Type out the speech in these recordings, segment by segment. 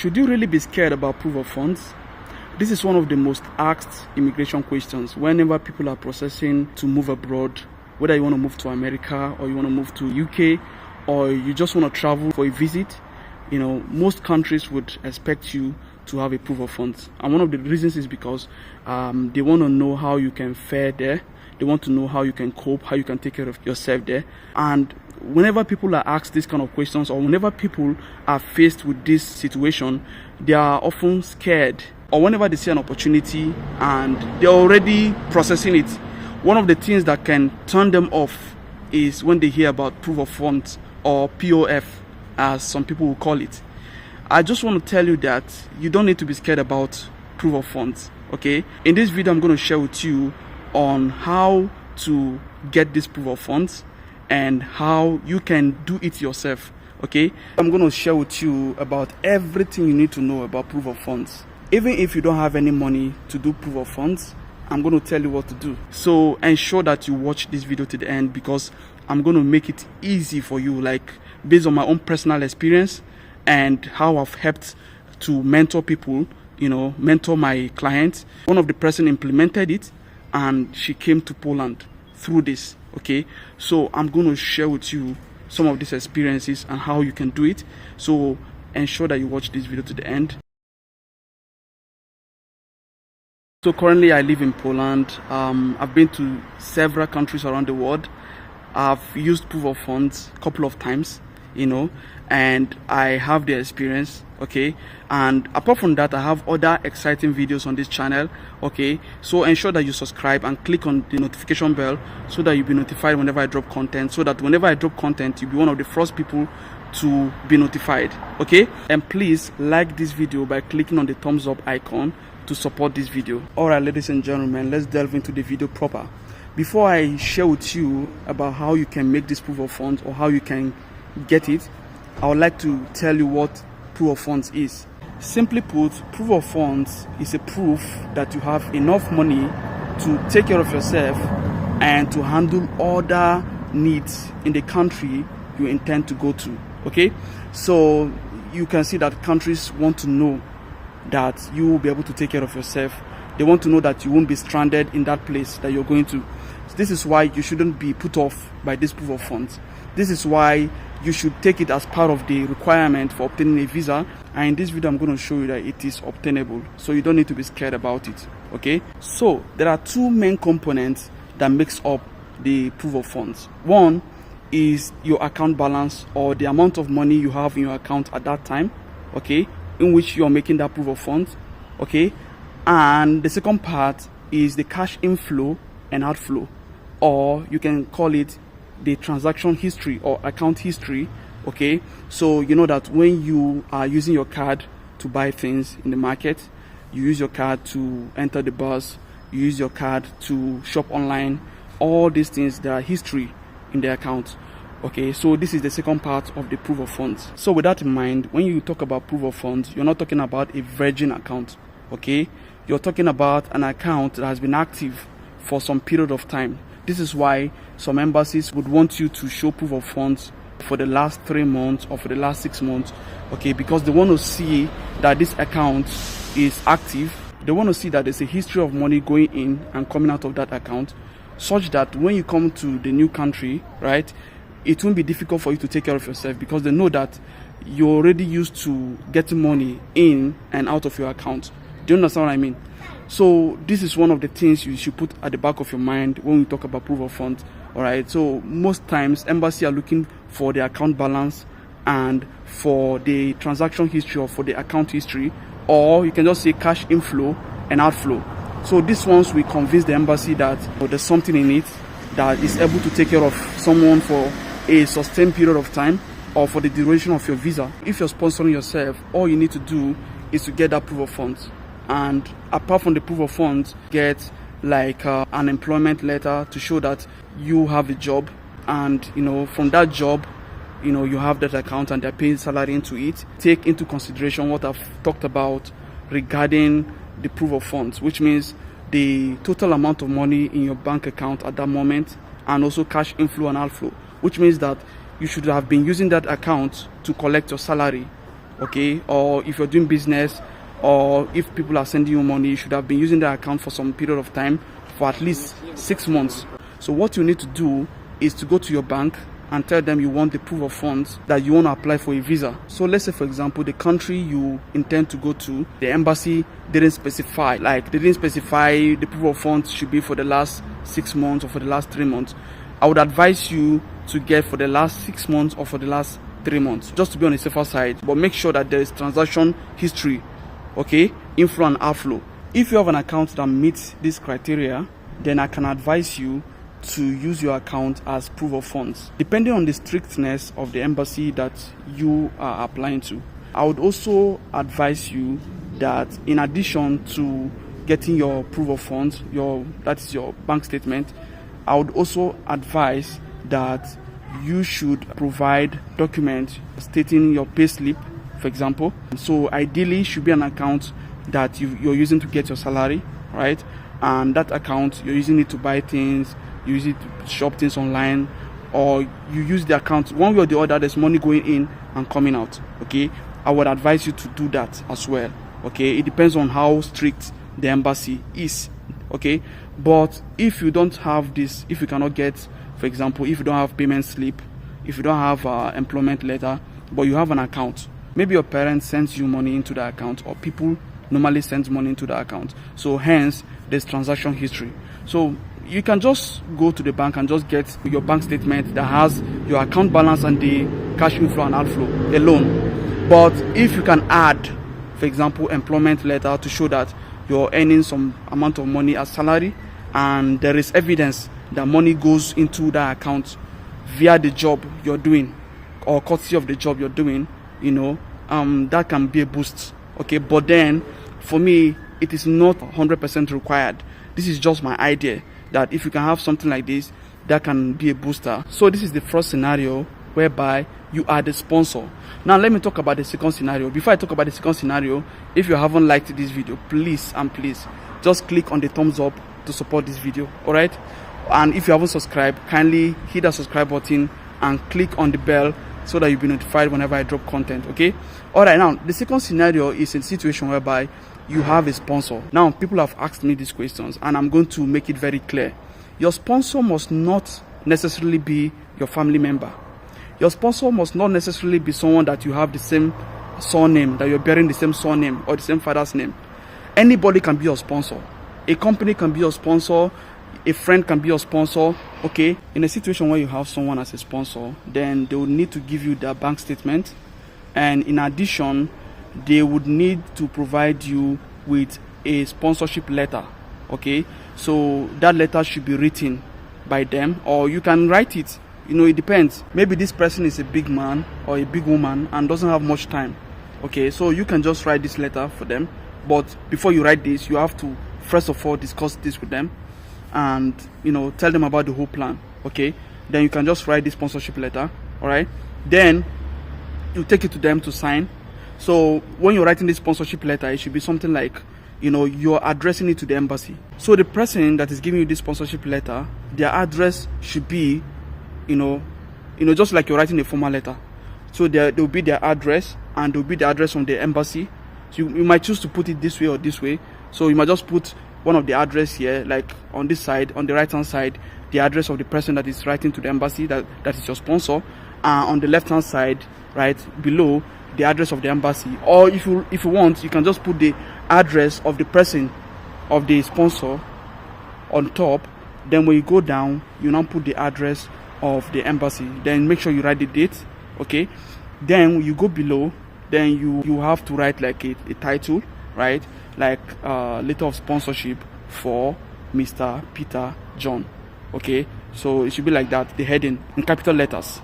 Should you really be scared about proof of funds? This is one of the most asked immigration questions whenever people are processing to move abroad, whether you want to move to America or you want to move to UK or you just want to travel for a visit. You know, most countries would expect you to have a proof of funds, and one of the reasons is because they want to know how you can fare there. They want to know how you can cope, how you can take care of yourself there. And whenever people are asked these kind of questions, or whenever people are faced with this situation, they are often scared, or whenever they see an opportunity and they're already processing it. One of the things that can turn them off is when they hear about proof of funds, or POF as some people will call it. I just want to tell you that you don't need to be scared about proof of funds. Okay, in this video I'm going to share with you on how to get this proof of funds and how you can do it yourself. Okay, I'm going to share with you about everything you need to know about proof of funds. Even if you don't have any money to do proof of funds, I'm going to tell you what to do. So ensure that you watch this video to the end, because I'm going to make it easy for you, like based on my own personal experience and how I've helped to mentor people, you know, mentor my clients. One of the person implemented it and she came to Poland through this. Okay, so I'm going to share with you some of these experiences and how you can do it. So ensure that you watch this video to the end. So currently I live in Poland. I've been to several countries around the world. I've used proof of funds a couple of times, you know, and I have the experience. Okay, and apart from that, I have other exciting videos on this channel. Okay, so ensure that you subscribe and click on the notification bell so that you'll be notified whenever I drop content, so that whenever I drop content, you'll be one of the first people to be notified. Okay, and please like this video by clicking on the thumbs up icon to support this video. All right, ladies and gentlemen, let's delve into the video proper. Before I share with you about how you can make this proof of funds or how you can get it, I would like to tell you what proof of funds is. Simply put, proof of funds is a proof that you have enough money to take care of yourself and to handle other needs in the country you intend to go to. Okay, so you can see that countries want to know that you will be able to take care of yourself. They want to know that you won't be stranded in that place that you're going to. So this is why you shouldn't be put off by this proof of funds. This is why you should take it as part of the requirement for obtaining a visa. And in this video I'm going to show you that it is obtainable, so you don't need to be scared about it. Okay, so there are two main components that makes up the proof of funds. One is your account balance, or the amount of money you have in your account at that time, okay, in which you're making that proof of funds. Okay, and the second part is the cash inflow and outflow, or you can call it the transaction history or account history. Okay, so you know that when you are using your card to buy things in the market, you use your card to enter the bus, you use your card to shop online, all these things, there are history in the account. Okay, so this is the second part of the proof of funds. So with that in mind, when you talk about proof of funds, you're not talking about a virgin account. Okay, you're talking about an account that has been active for some period of time. This is why some embassies would want you to show proof of funds for the last 3 months or for the last 6 months. Okay, because they want to see that this account is active. They want to see that there's a history of money going in and coming out of that account, such that when you come to the new country, right, it won't be difficult for you to take care of yourself, because they know that you're already used to getting money in and out of your account. Do you understand what I mean? So this is one of the things you should put at the back of your mind when we talk about proof of funds. All right, so most times embassy are looking for the account balance and for the transaction history, or for the account history, or you can just say cash inflow and outflow. So these ones will convince the embassy that there's something in it that is able to take care of someone for a sustained period of time, or for the duration of your visa. If you're sponsoring yourself, all you need to do is to get that proof of funds. And apart from the proof of funds, get like an employment letter to show that you have a job, and you know, from that job, you know, you have that account and they're paying salary into it. Take into consideration what I've talked about regarding the proof of funds, which means the total amount of money in your bank account at that moment, and also cash inflow and outflow, which means that you should have been using that account to collect your salary. okay? Or if you're doing business, or if people are sending you money, you should have been using that account for some period of time, for at least 6 months. So what you need to do is to go to your bank and tell them you want the proof of funds that you want to apply for a visa. So let's say, for example, the country you intend to go to, the embassy didn't specify, like they didn't specify the proof of funds should be for the last 6 months or for the last 3 months. I would advise you to get for the last 6 months or for the last 3 months, just to be on the safer side. But make sure that there is transaction history, okay, inflow and outflow. If you have an account that meets this criteria, then I can advise you to use your account as proof of funds, depending on the strictness of the embassy that you are applying to. I would also advise you that in addition to getting your proof of funds, that is your bank statement, I would also advise that you should provide documents stating your pay slip, for example. So ideally it should be an account that you're using to get your salary, right? And that account, you're using it to buy things, you use it to shop things online, or you use the account one way or the other, there's money going in and coming out, okay? I would advise you to do that as well, okay? It depends on how strict the embassy is, okay? But if you don't have this, if you cannot get, for example, if you don't have payment slip, if you don't have employment letter, but you have an account, maybe your parents sends you money into the account, or people normally send money into the account, so hence there's transaction history. So you can just go to the bank and just get your bank statement that has your account balance and the cash inflow and outflow alone. But if you can add, for example, employment letter to show that you're earning some amount of money as salary, and there is evidence that money goes into that account via the job you're doing or courtesy of the job you're doing, that can be a boost, okay? But then for me, it is not 100% required. This is just my idea, that if you can have something like this, that can be a booster. So this is the first scenario whereby you are the sponsor. Now let me talk about the second scenario. Before I talk about the second scenario, if you haven't liked this video, please just click on the thumbs up to support this video, all right? And if you haven't subscribed, kindly hit that subscribe button and click on the bell so that you'll be notified whenever I drop content, okay? All right, now the second scenario is a situation whereby you have a sponsor. Now people have asked me these questions and I'm going to make it very clear. Your sponsor must not necessarily be your family member. Your sponsor must not necessarily be someone that you have the same surname, that you're bearing the same surname or the same father's name. Anybody can be your sponsor. A company can be your sponsor. A friend can be your sponsor, okay? In a situation where you have someone as a sponsor, then they will need to give you their bank statement, and in addition, they would need to provide you with a sponsorship letter, okay? So that letter should be written by them, or you can write it. It depends. Maybe this person is a big man or a big woman and doesn't have much time, okay? So you can just write this letter for them, but before you write this, you have to first of all discuss this with them and tell them about the whole plan, okay? Then you can just write this sponsorship letter, all right? Then you take it to them to sign. So when you're writing this sponsorship letter, it should be something like, you're addressing it to the embassy. So the person that is giving you this sponsorship letter, their address should be, just like you're writing a formal letter. So there will be their address, and there will be the address from the embassy. So you might choose to put it this way or this way. So you might just put one of the address here, like on this side, on the right hand side, the address of the person that is writing to the embassy, that is your sponsor, on the left hand side, right below, the address of the embassy. Or if you want, you can just put the address of the person, of the sponsor, on top. Then when you go down, you now put the address of the embassy. Then make sure you write the date, okay? Then when you go below, then you have to write like a title, right? Like letter of sponsorship for Mr. Peter John, okay? So it should be like that, the heading in capital letters.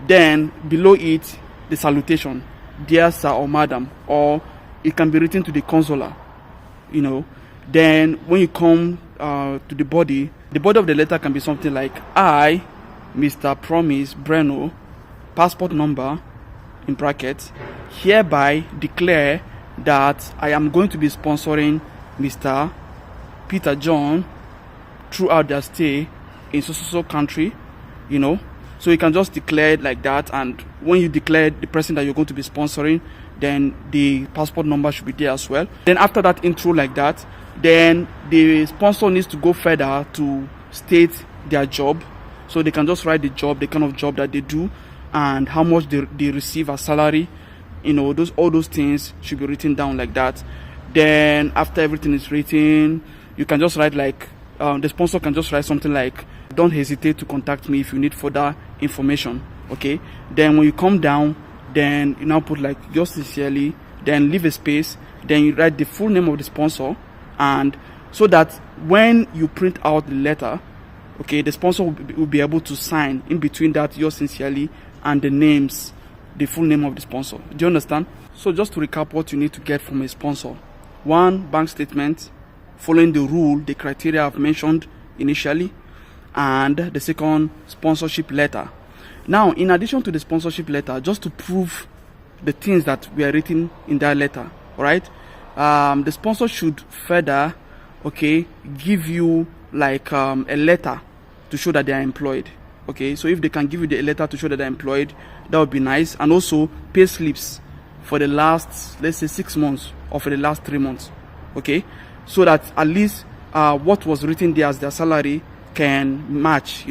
Then below it, the salutation, dear sir or madam, or it can be written to the consular, Then when you come to the body of the letter can be something like, I, Mr. Promise Breno, passport number, in brackets, hereby declare that I am going to be sponsoring Mr. Peter John throughout their stay in so country, So you can just declare it like that, and when you declare the person that you're going to be sponsoring, then the passport number should be there as well. Then after that intro like that, then the sponsor needs to go further to state their job. So they can just write the job, the kind of job that they do, and how much they receive as salary. All those things should be written down like that. Then after everything is written, you can just write like, the sponsor can just write something like, don't hesitate to contact me if you need further information. Okay, then when you come down, then you now put like yours sincerely, then leave a space, then you write the full name of the sponsor, and so that when you print out the letter, okay, the sponsor will be able to sign in between that yours sincerely and the full name of the sponsor. Do you understand? So just to recap what you need to get from a sponsor: 1, bank statement following the rule, the criteria I've mentioned initially, and the second, sponsorship letter. Now, in addition to the sponsorship letter, just to prove the things that we are written in that letter, all right, the sponsor should further, okay, give you like a letter to show that they are employed. Okay, so if they can give you the letter to show that they're employed, that would be nice. And also pay slips for the last, let's say, 6 months or for the last 3 months. Okay, so that at least what was written there as their salary can match.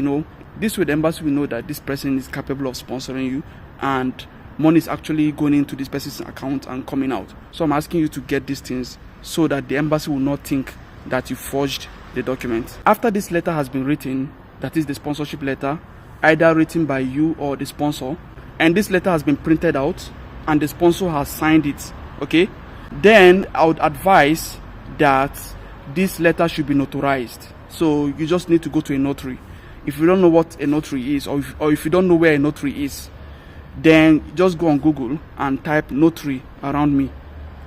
This way the embassy will know that this person is capable of sponsoring you, and money is actually going into this person's account and coming out. So I'm asking you to get these things so that the embassy will not think that you forged the document. After this letter has been written, that is the sponsorship letter, either written by you or the sponsor, and this letter has been printed out and the sponsor has signed it, okay, then I would advise that this letter should be notarized. So you just need to go to a notary. If you don't know what a notary is, or if you don't know where a notary is, then just go on Google and type notary around me,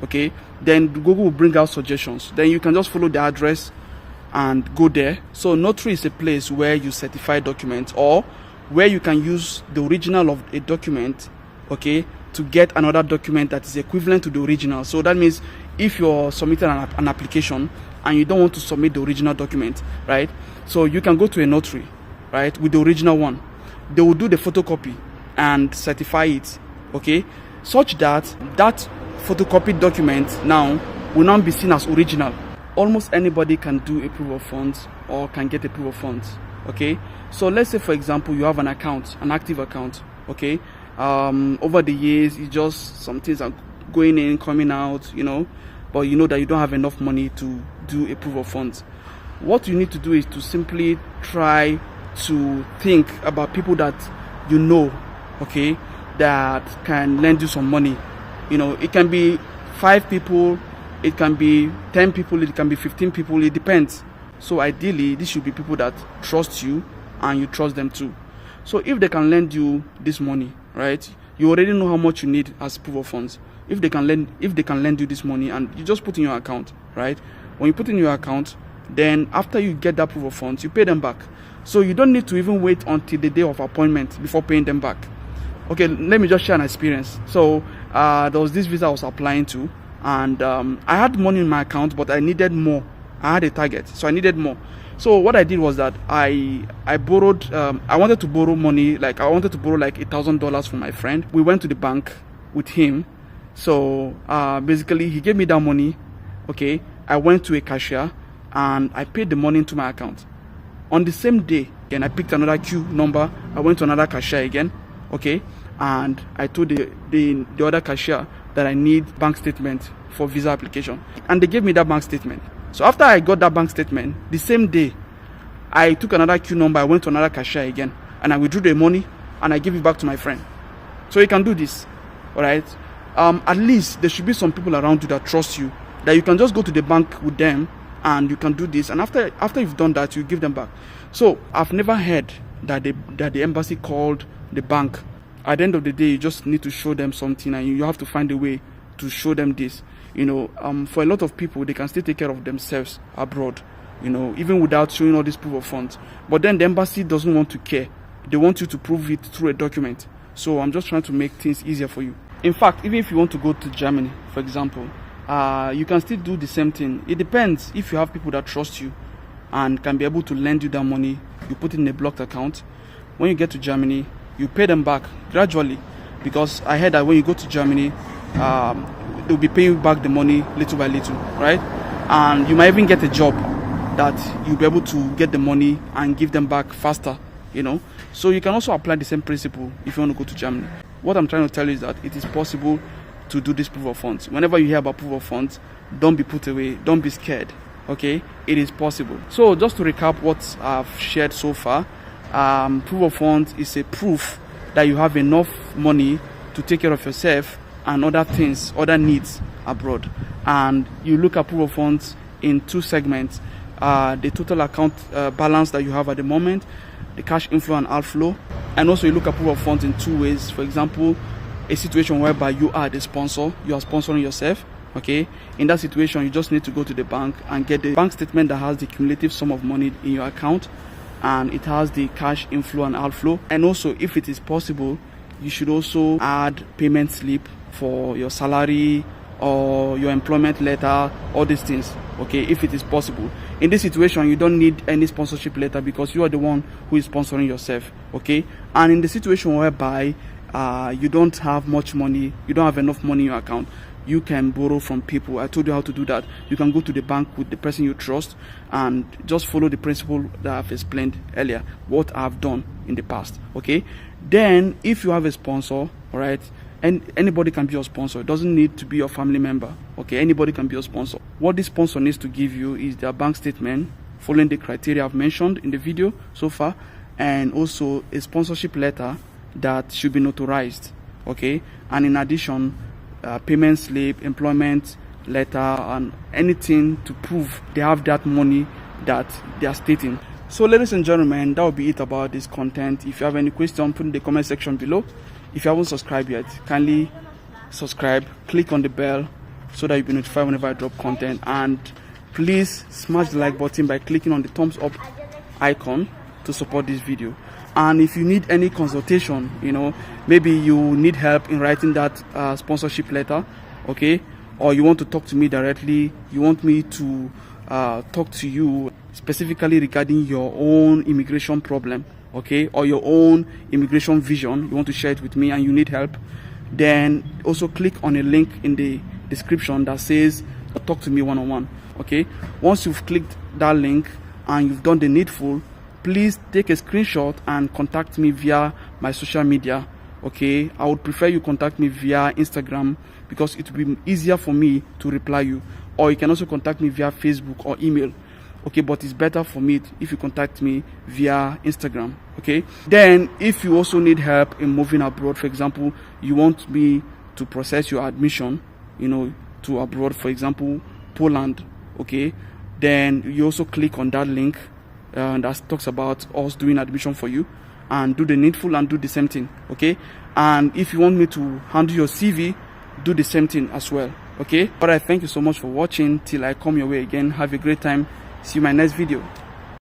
okay? Then Google will bring out suggestions. Then you can just follow the address and go there. So notary is a place where you certify documents, or where you can use the original of a document, okay, to get another document that is equivalent to the original. So that means if you're submitting an application and you don't want to submit the original document, right, so you can go to a notary, right, with the original one. They will do the photocopy and certify it, okay, such that that photocopied document now will not be seen as original. Almost anybody can do a proof of funds or can get a proof of funds, okay? So let's say, for example, you have an account, an active account, okay? Over the years, it's just some things are going in, coming out, but you know that you don't have enough money to do a proof of funds. What you need to do is to simply try to think about people that you know, okay, that can lend you some money. It can be 5 people, it can be 10 people, it can be 15 people, it depends. So ideally, this should be people that trust you and you trust them too. So if they can lend you this money, right, you already know how much you need as proof of funds. If they can lend you this money and you just put in your account, right, when you put in your account, then after you get that proof of funds, you pay them back. So you don't need to even wait until the day of appointment before paying them back. Okay, let me just share an experience. So there was this visa I was applying to, and I had money in my account, but I needed more. I had a target, so I needed more. So what I did was that I borrowed, I wanted to borrow money, like I wanted to borrow like $1,000 from my friend. We went to the bank with him. So basically he gave me that money, okay. I went to a cashier and I paid the money into my account. On the same day, again, I picked another queue number. I went to another cashier again, okay, and I told the other cashier that I need bank statement for visa application, and they gave me that bank statement. So after I got that bank statement, the same day, I took another queue number. I went to another cashier again, and I withdrew the money and I gave it back to my friend. So you can do this, all right. At least there should be some people around you that trust you, that you can just go to the bank with them and you can do this, and after you've done that, you give them back. So I've never heard that the embassy called the bank. At the end of the day, you just need to show them something, and you have to find a way to show them this. For a lot of people, they can still take care of themselves abroad, even without showing all this proof of funds. But then the embassy doesn't want to care. They want you to prove it through a document. So I'm just trying to make things easier for you. In fact, even if you want to go to Germany, for example, you can still do the same thing. It depends. If you have people that trust you and can be able to lend you that money, you put it in a blocked account. When you get to Germany, you pay them back gradually, because I heard that when you go to Germany, they'll be paying you back the money little by little, right? And you might even get a job that you'll be able to get the money and give them back faster, you know. So you can also apply the same principle if you want to go to Germany. What I'm trying to tell you is that it is possible to do this proof of funds. Whenever you hear about proof of funds, don't be put away, don't be scared, okay? It is possible. So just to recap what I've shared so far, proof of funds is a proof that you have enough money to take care of yourself and other things, other needs abroad. And you look at proof of funds in two segments: the total account balance that you have at the moment, the cash inflow and outflow. And also you look at proof of funds in two ways. For example, a situation whereby you are the sponsor, you are sponsoring yourself, okay? In that situation, you just need to go to the bank and get the bank statement that has the cumulative sum of money in your account, and it has the cash inflow and outflow. And also, if it is possible, you should also add payment slip for your salary or your employment letter, all these things, okay, if it is possible. In this situation, you don't need any sponsorship letter because you are the one who is sponsoring yourself, okay? And in the situation whereby you don't have much money, you don't have enough money in your account, you can borrow from people. I told you how to do that. You can go to the bank with the person you trust and just follow the principle that I've explained earlier, what I've done in the past, okay? Then if you have a sponsor, all right, and anybody can be your sponsor. It doesn't need to be your family member, okay? Anybody can be your sponsor. What this sponsor needs to give you is their bank statement following the criteria I've mentioned in the video so far, and also a sponsorship letter that should be notarized, okay? And in addition, payment slip, employment letter, and anything to prove they have that money that they are stating. So ladies and gentlemen, that will be it about this content. If you have any question, put in the comment section below. If you haven't subscribed yet, kindly subscribe, click on the bell so that you'll be notified whenever I drop content, and please smash the like button by clicking on the thumbs up icon to support this video. And if you need any consultation, you know, maybe you need help in writing that sponsorship letter, okay, or you want to talk to me directly, you want me to talk to you specifically regarding your own immigration problem, okay, or your own immigration vision, you want to share it with me and you need help, then also click on a link in the description that says talk to me one-on-one, okay? Once you've clicked that link and you've done the needful, please take a screenshot and contact me via my social media, okay? I would prefer you contact me via Instagram because it will be easier for me to reply you, or you can also contact me via Facebook or email, okay? But it's better for me if you contact me via Instagram, okay? Then if you also need help in moving abroad, for example, you want me to process your admission, you know, to abroad, for example, Poland, okay? Then you also click on that link that talks about us doing admission for you, and do the needful and do the same thing, okay? And if you want me to handle your CV, do the same thing as well, okay? But I thank you so much for watching. Till I come your way again, have a great time. See you in my next video.